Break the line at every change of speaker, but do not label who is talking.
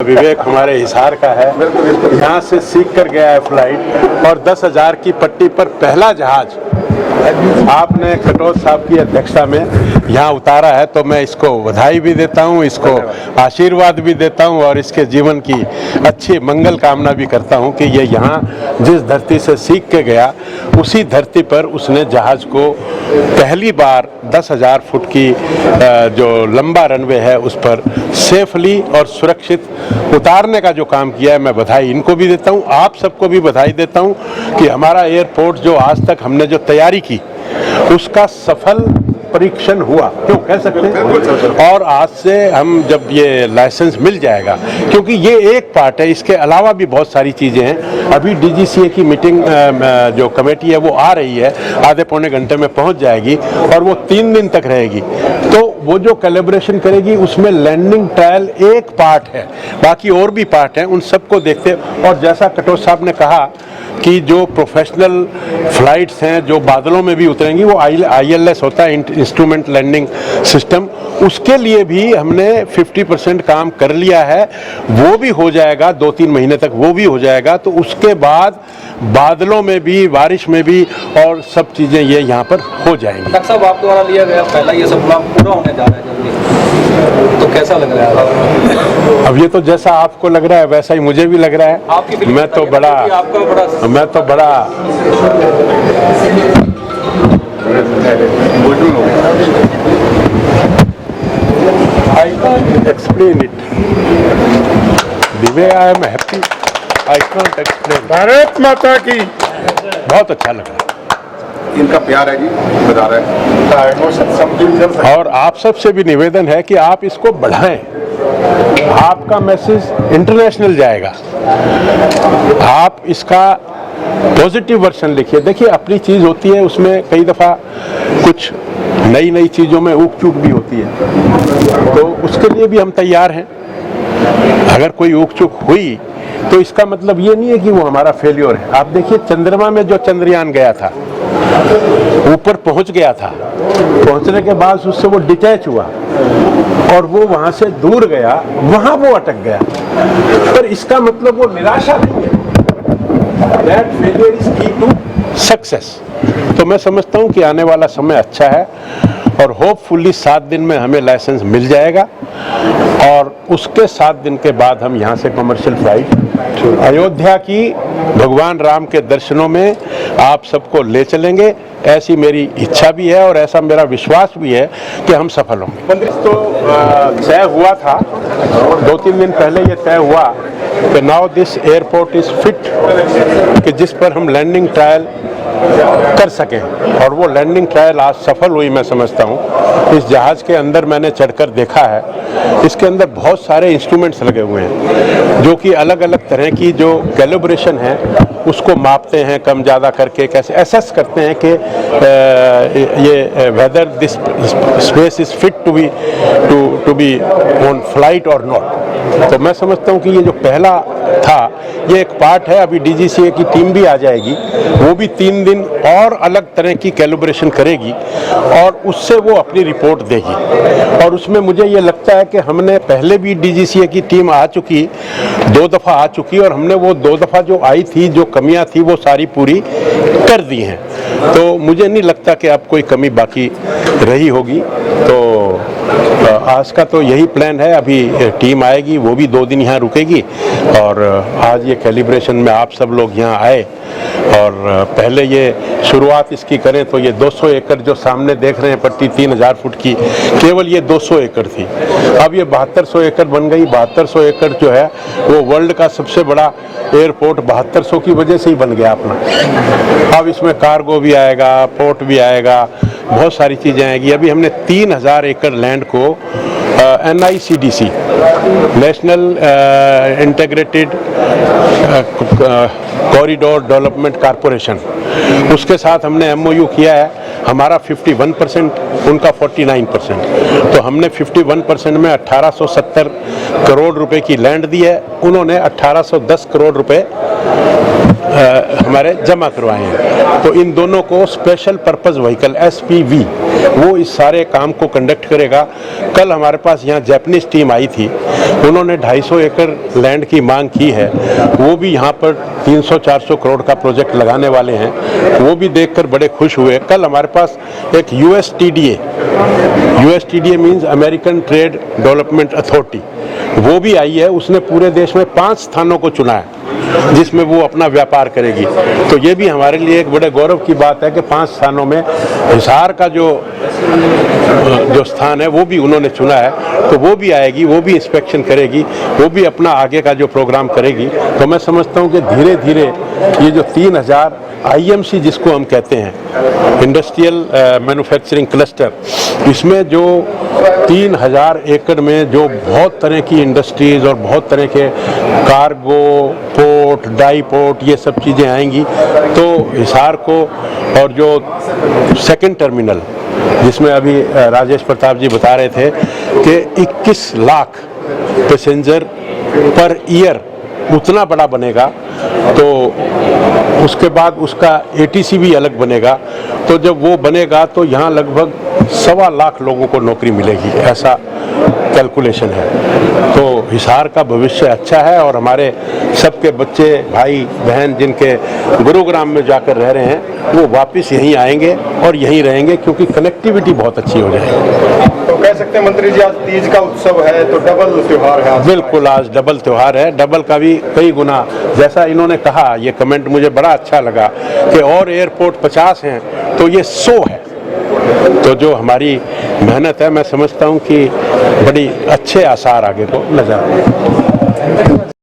विवेक हमारे हिसार का है, यहाँ से सीख कर गया है फ्लाइट और 10,000 की पट्टी पर पहला जहाज आपने कटोच साहब की अध्यक्षता में यहाँ उतारा है। तो मैं इसको बधाई भी देता हूँ, इसको आशीर्वाद भी देता हूँ और इसके जीवन की अच्छी मंगल कामना भी करता हूँ कि ये यहाँ जिस धरती से सीख के गया उसी धरती पर उसने जहाज को पहली बार 10,000 फुट की जो लंबा रनवे है उस पर सेफली और सुरक्षित उतारने का जो काम किया है, मैं बधाई इनको भी देता हूँ, आप सबको भी बधाई देता हूँ कि हमारा एयरपोर्ट जो आज तक हमने जो तैयारी की उसका सफल परीक्षण हुआ, क्यों कह सकते हैं। और आज से हम जब ये लाइसेंस मिल जाएगा, क्योंकि ये एक पार्ट है, इसके अलावा भी बहुत सारी चीज़ें हैं। अभी डीजीसीए की मीटिंग जो कमेटी है वो आ रही है, आधे पौने घंटे में पहुंच जाएगी और वो 3 दिन तक रहेगी। तो वो जो कैलिब्रेशन करेगी उसमें लैंडिंग ट्रायल एक पार्ट है, बाकी और भी पार्ट हैं, उन सबको देखते। और जैसा कटोच साहब ने कहा कि जो प्रोफेशनल फ्लाइट्स हैं जो बादलों में भी उतरेंगी, वो ILS होता है, इंस्ट्रूमेंट लैंडिंग सिस्टम, उसके लिए भी हमने 50% काम कर लिया है। वो भी हो जाएगा 2-3 महीने तक, वो भी हो जाएगा। तो उसके बाद बादलों में भी, बारिश में भी और सब चीज़ें ये यहाँ पर हो जाएंगी।
डॉक्टर साहब, आप द्वारा लिया गया पहला ये सब प्लान पूरा होने जा रहा है जल्दी, तो कैसा लग रहा है?
अब ये तो जैसा आपको लग रहा है वैसा ही मुझे भी लग रहा है। मैं तो बड़ा I can't explain it. The way I am happy, I can't explain.
Bharat माता की।
बहुत अच्छा लग रहा है,
इनका प्यार है जी, बता रहे हैं।
और आप सबसे भी निवेदन है कि आप इसको बढ़ाएं, आपका मैसेज इंटरनेशनल जाएगा। आप इसका पॉजिटिव वर्जन लिखिए। देखिए, अपनी चीज़ होती है, उसमें कई दफ़ा कुछ नई चीज़ों में ऊक चूक भी होती है, तो उसके लिए भी हम तैयार हैं। अगर कोई ऊक चूक हुई तो इसका मतलब ये नहीं है कि वो हमारा फेल्योर है। आप देखिए, चंद्रमा में जो चंद्रयान गया था, ऊपर पहुंच गया था, पहुंचने के बाद उससे वो डिटैच हुआ और वो वहां से दूर गया, वहां वो अटक गया। पर इसका मतलब वो निराशा नहीं है। That failure is key to success। तो मैं समझता हूं कि आने वाला समय अच्छा है और होपफुली 7 दिन में हमें लाइसेंस मिल जाएगा और उसके 7 दिन के बाद हम यहां से कमर्शियल फ्लाइट अयोध्या की भगवान राम के दर्शनों में आप सबको ले चलेंगे। ऐसी मेरी इच्छा भी है और ऐसा मेरा विश्वास भी है कि हम सफल होंगे। तो तय हुआ था, 2-3 दिन पहले ये तय हुआ कि now this airport is fit, कि जिस पर हम लैंडिंग ट्रायल कर सकें। और वो लैंडिंग ट्रायल आज सफल हुई, मैं समझता हूँ। इस जहाज़ के अंदर मैंने चढ़कर देखा है, इसके अंदर बहुत सारे इंस्ट्रूमेंट्स लगे हुए हैं जो कि अलग अलग तरह की जो कैलिब्रेशन है उसको मापते हैं, कम ज़्यादा करके कैसे एसेस करते हैं कि ये whether this space is fit to be on flight or not. तो मैं समझता हूँ कि ये जो पहला था ये एक पार्ट है। अभी डीजीसीए की टीम भी आ जाएगी, वो भी 3 दिन और अलग तरह की कैलिब्रेशन करेगी और उससे वो अपनी रिपोर्ट देगी। और उसमें मुझे ये लगता है कि हमने पहले भी डीजीसीए की टीम आ चुकी, 2 दफ़ा आ चुकी, और हमने वो 2 दफ़ा जो आई थी, जो कमियां थी, वो सारी पूरी कर दी हैं। तो मुझे नहीं लगता कि अब कोई कमी बाकी रही होगी। तो आज का तो यही प्लान है। अभी टीम आएगी, वो भी 2 दिन यहाँ रुकेगी और आज ये कैलिब्रेशन में आप सब लोग यहाँ आए और पहले ये शुरुआत इसकी करें तो ये 200 एकड़ जो सामने देख रहे हैं पट्टी 3000 फुट की, केवल ये 200 एकड़ थी। अब ये 7200 एकड़ बन गई। 7200 एकड़ जो है वो वर्ल्ड का सबसे बड़ा एयरपोर्ट 7200 की वजह से ही बन गया अपना। अब इसमें कार्गो भी आएगा, पोर्ट भी आएगा, बहुत सारी चीज़ें आएगी। अभी हमने 3000 एकड़ लैंड को NICDC, national integrated corridor development corporation, उसके साथ हमने MOU किया है। हमारा 51%, उनका 49%। तो हमने 51% में 1870 करोड़ रुपए की लैंड दी है, उन्होंने 1810 करोड़ रुपए हमारे जमा करवाए हैं। तो इन दोनों को स्पेशल पर्पस व्हीकल SPV वो इस सारे काम को कंडक्ट करेगा। कल हमारे पास यहाँ जापानीज टीम आई थी, उन्होंने 250 एकड़ लैंड की मांग की है, वो भी यहाँ पर 300-400 करोड़ का प्रोजेक्ट लगाने वाले हैं, वो भी देखकर बड़े खुश हुए। कल हमारे पास एक USTDA means American trade development authority, वो भी आई है। उसने पूरे देश में 5 स्थानों को चुना है जिसमें वो अपना व्यापार करेगी। तो ये भी हमारे लिए एक बड़े गौरव की बात है कि 5 स्थानों में हिसार का जो स्थान है वो भी उन्होंने चुना है। तो वो भी आएगी, वो भी इंस्पेक्शन करेगी, वो भी अपना आगे का जो प्रोग्राम करेगी। तो मैं समझता हूँ कि धीरे धीरे ये जो 3000 IMC जिसको हम कहते हैं इंडस्ट्रियल मैन्युफैक्चरिंग क्लस्टर, इसमें जो 3000 एकड़ में जो बहुत तरह की इंडस्ट्रीज और बहुत तरह के कार्गो, पोर्ट, डाई पोर्ट, ये सब चीज़ें आएंगी। तो हिसार को और जो सेकंड टर्मिनल जिसमें अभी राजेश प्रताप जी बता रहे थे कि 21 लाख पैसेंजर पर ईयर उतना बड़ा बनेगा, तो उसके बाद उसका ATC भी अलग बनेगा। तो जब वो बनेगा तो यहाँ लगभग 1.25 लाख लोगों को नौकरी मिलेगी, ऐसा कैलकुलेशन है। तो हिसार का भविष्य अच्छा है और हमारे सबके बच्चे, भाई बहन जिनके गुरुग्राम में जाकर रह रहे हैं वो वापस यहीं आएंगे और यहीं रहेंगे, क्योंकि कनेक्टिविटी बहुत अच्छी हो जाएगी।
तो कह सकते हैं मंत्री जी आज तीज का उत्सव है, तो डबल त्योहार है आज।
बिल्कुल, आज डबल त्योहार है, डबल का भी कई गुना। जैसा इन्होंने कहा, ये कमेंट मुझे बड़ा अच्छा लगा कि और एयरपोर्ट 50 हैं तो ये 100 है। तो जो हमारी मेहनत है, मैं समझता हूँ कि बड़ी अच्छे आसार आगे को नजर आए।